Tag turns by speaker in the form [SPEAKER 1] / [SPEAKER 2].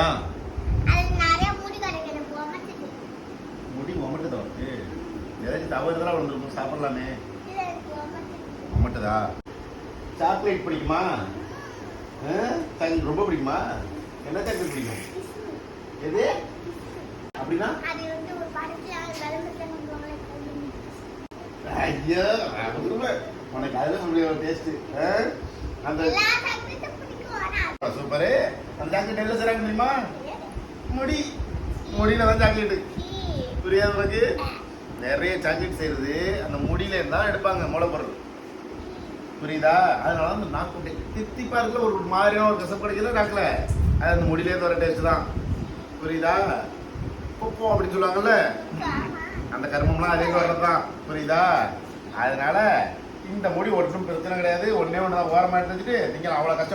[SPEAKER 1] ஏன்
[SPEAKER 2] அது நிறைய முடி கிடைக்குது உமட்டுது.
[SPEAKER 1] முடி உமட்டுதா உனக்கு? ஏதாச்சும் தவறுதலா வந்துருக்கும், சாப்பிடலாமே.
[SPEAKER 2] இல்ல எனக்கு உமட்டுது.
[SPEAKER 1] உமட்டுதா? சாக்லேட் பிடிக்குமா? சாக்லேட் ரொம்ப பிடிக்குமா? என்ன சாக்லேட் பிடிக்கும்? எது அப்படின்னா?
[SPEAKER 2] அது வந்து ஒரு படத்துல வெள்ளத்துல கொண்டுவாங்களே கல்லுன்னு.
[SPEAKER 1] ஐயோ உனக்கு அதுல ஒரு டேஸ்ட். அந்த
[SPEAKER 2] எல்லா சாக்லேட்டும் பிடிக்கும் ஆனா
[SPEAKER 1] சூப்பரு. அந்த சாக்லேட் என்ன செய்றாங்க தெரியுமா? முடி முடியில தான் சாக்லேட். புரியாது உனக்கு? நிறைய சாக்லேட் செய்யறது அந்த முடியில இருந்தா எடுப்பாங்க மூலப்பொருள். புரியுதா? அதனால அந்த நாக்கு தித்திப்பா இருக்குல்ல, ஒரு மாதிரியான ஒரு கசப்பு கிடைக்கல நாக்குல, அது அந்த முடியிலேருந்து வர டேஸ்ட் தான். புரியுதா? பொப்போ அப்படின்னு சொல்லுவாங்கல்ல, அந்த கருமம்லாம் அதே வர்றதுதான். புரியுதா? அதனால இந்த முடி ஒன்றும் பிரச்சனை கிடையாது. ஒன்னே ஒன்று தான் ஓரமாக எடுத்து வச்சுட்டு நீங்கள் அவ்வளோ கஷ்டப்பட்டு